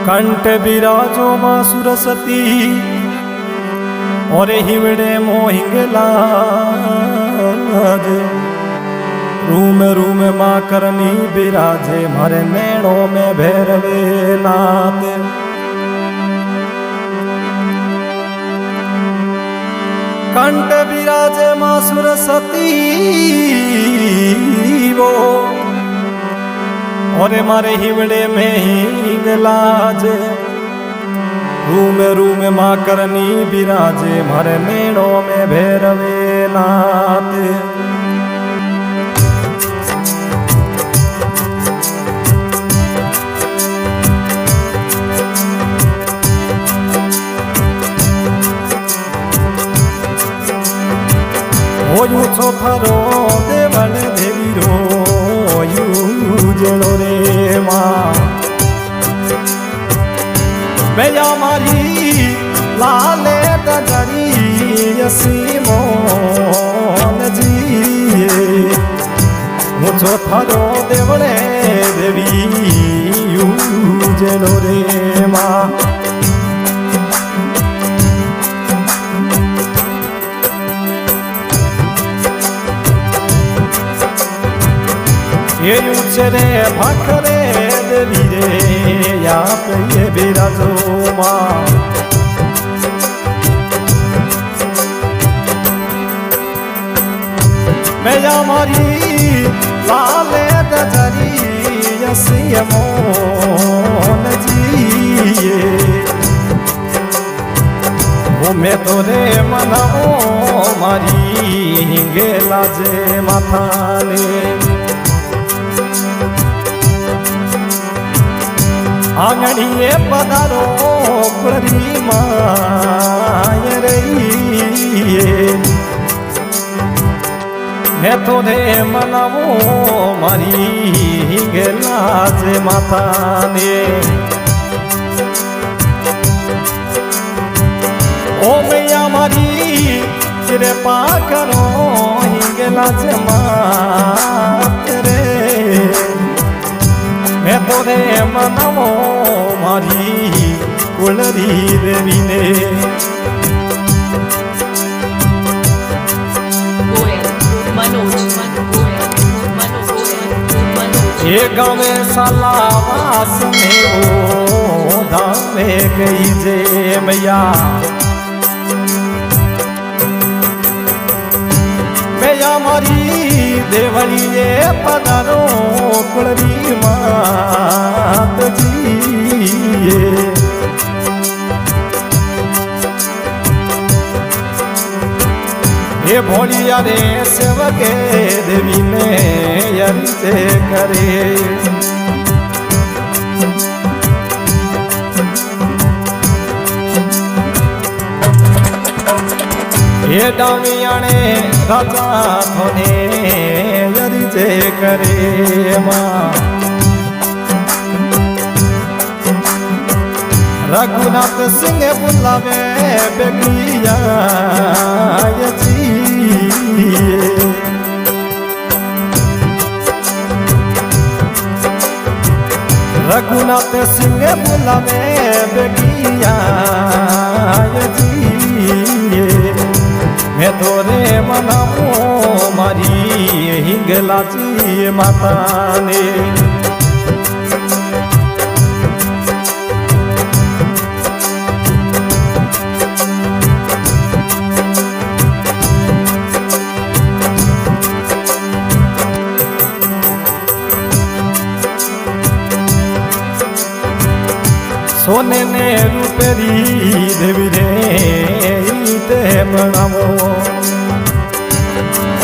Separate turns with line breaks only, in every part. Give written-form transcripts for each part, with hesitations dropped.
कंठ बिराजो मां सुरसती और हिवड़े मोहिंगलाज रूम रूम मां करनी बिराजे मारे नैणों में भैरवे नाथ। कंठ बिराजे मां सुरसती वो और मारे हिवड़े में हिंगलाज रूम रूम मां करनी बिराजे मारे नैणों में भैरवे नाथ। होयू छोथरो देवल देवीरो जड़ो रे मां मैया मारी लाले दजरी यसी मोन जी मुझो थारो देवले देवी जड़ो रे मां। ये ऊंचरे भाखरे देवी रे या पे ये बिराजो मां मैया मारी लाले दजरी यसी मोन जी वो मैं तोरे मनाओ मारी हिंगेला जे माथा ने आंगड़िए पधारो कुलरी माय रही मैं तोरे मनावो मारी हिंगलाज माता ने। ओ मैया मारी कृपा करो हिंगलाज मात रे मैं तोरे मनावो मारी कुलरी देवी ने। ये गावे सालावास में वो धामे गई जे मैया मैया मारी देवली ये पधारो कुलरी मात जी ये भोलिया रे सेवके देवी ने यरिते करे ये डामियाने राजा थोने यरिते करे मां रघुनाथ सिंह बुलावे बेगिया जी रघुनाथ सिंह बुलावे बेगिया जी मैं तोरे मनाओ मारी हिंगलाजी माता ने। सोने ने रूपेरी देवी रे ते बनावो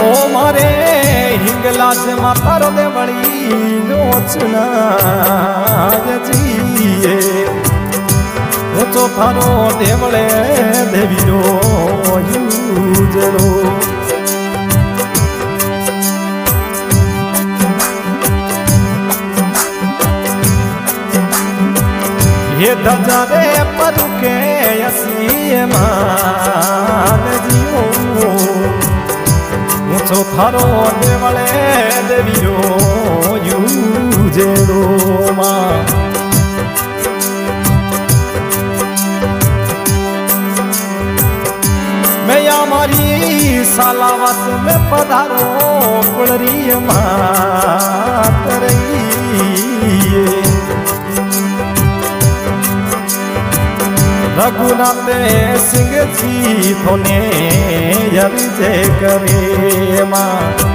ओ मारे हिंगलाज माता रो देवड़ी नोचना जी वो तो थारो देवड़े देवी रो यूजरो ये दजारे पर के यसी मान जीओ मुझो थारो देवले देवीरो यूजेरो मां। सालावास में पधारो कुलरी मात रही रघुनाथ सिंह जी थोने जय करे माँ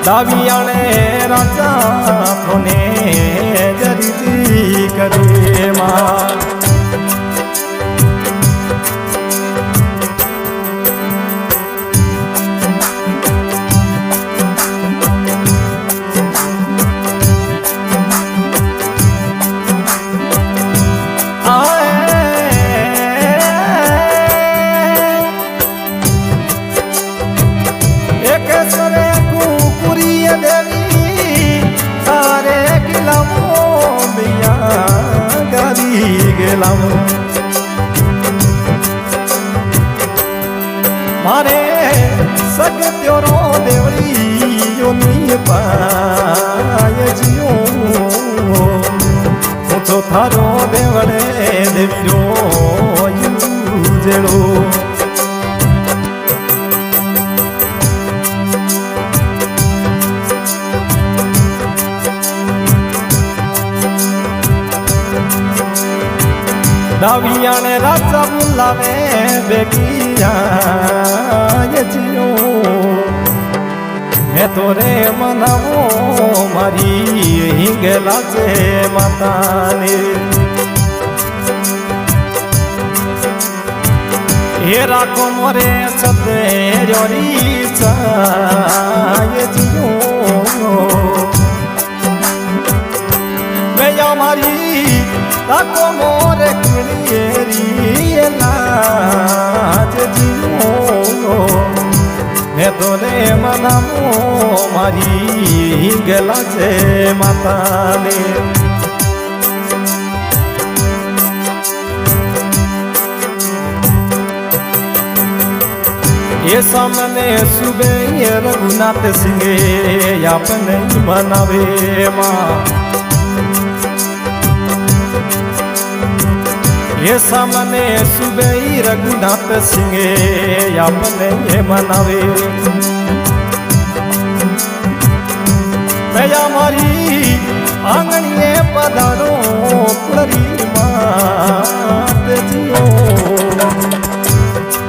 दावियाने राजा थोने जरी करे माँ मारे सगत्योरो देवड़ी योनी पाय जियो मुझो थारो देवड़े देवीरो यूजेड़ो दावियाने राजा बुलावे बेगिया ये जियो मैं तोरे मनावो मारी हिंगला से माताने ये राखो मोरे छते जोरी ये जियो मैं या मारी राखो मोरे लाज जियो मैं तोरे मनामो मारी गला से माता ने ये सामने सुबह रघुनाथ सिंह अपने मनावे माँ ये सामने सुबह रघुनाथ सिंह अपने ये मनावे मैं मारी आंगणिए पधारो कुलरी मात जियो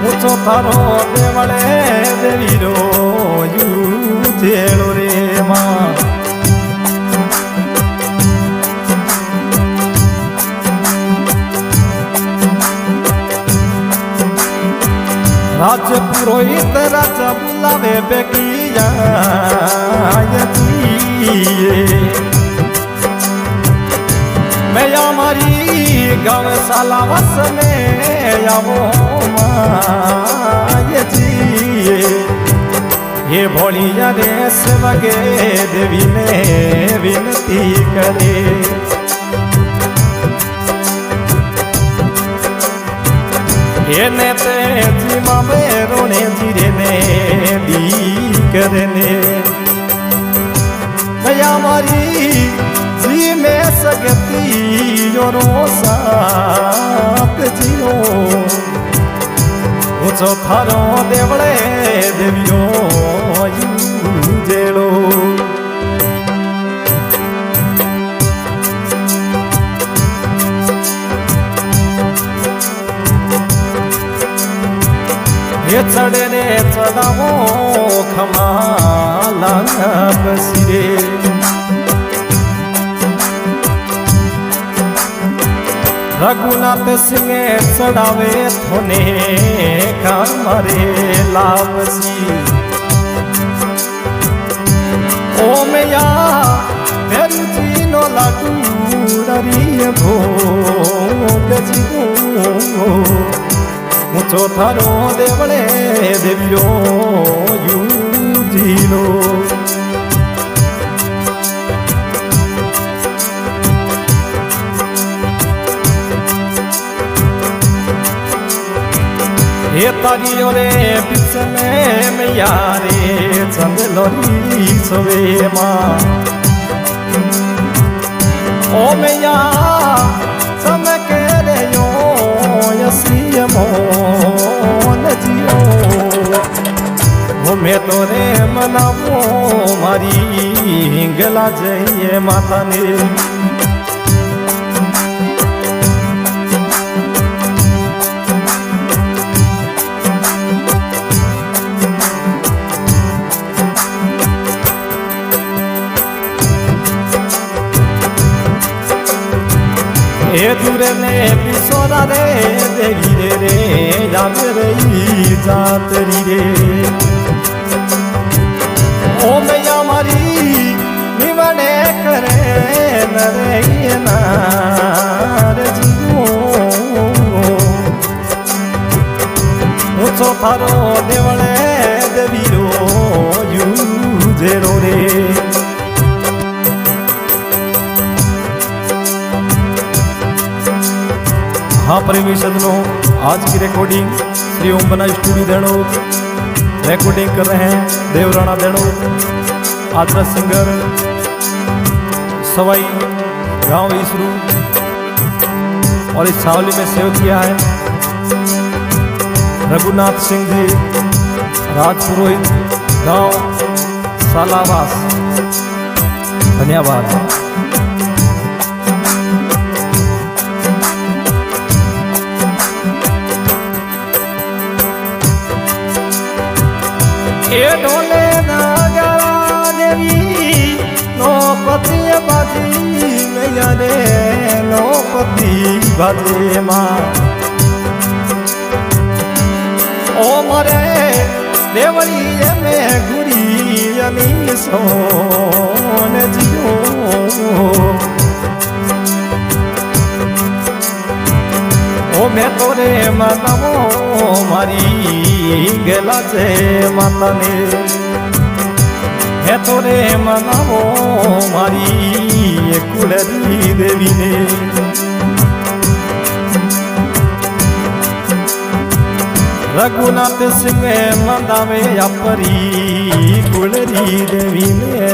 मुझो थारो देवड़े देवीरो यूजेड़ो रे माँ राज पुरोहित राजा बुलावे बेगिया मैं हमारी गाँव सालावास में आवो ये भोलिया रे सेवगे देवी ने विनती करे ने ते जीमा में रोने जीरे ने दी करने भैया मारी जी में सकती जोरो साथ जियो मुझो थारो देवड़े देवियो जेड़ो ये चढ़े रे चढ़ावो खमाला बसिरे रघुनाथ सिंह चढ़ावे थोने कमरे लावसी ओ मैया तेरू जी नो लागू डरी भोग जीवो मुझो थारो देवड़े देवीरो यूजीलो ये तारियों रे बीच में मैया रे चंदलोरी सोवे माँ ओ मैया સમકે રે યસી મોન જીઓ મેં તો રે મનાવો મારી ગલા જઈએ માતાને એ દૂરે ને પિસોરા રે દેવી રે જાવે રહી જાતરી રે ઓ મૈયા મારી નિવડે કરે નરે નાર જીવો ઊંચો થારો દેવળે દેવીરો યુજેરો રે हाँ प्रेमी सदनों, आज की रिकॉर्डिंग श्री ओम बना स्टूडियो देणो रिकॉर्डिंग कर रहे हैं देवराणा देणो आदरा सिंगर सवाई गांव ईसरू और इस छावली में सेव किया है रघुनाथ सिंह जी राजपुरोहित गांव सालावास। धन्यवाद। એ ઢોલે નાગરા દેવી નો પતિ બાજી મૈયા રે નો પતિ બાજે માં ઓ મરે દેવળી એમે ગુરી અમી સોન જીઓ ઓ મેં તો રે મનાવો મારી ગેલા છે માતાને હે તો રે મનાવો મારી કુળરી દેવીને રઘુનાથ સિંહ મંદાવે આપરી કુળરી દેવીને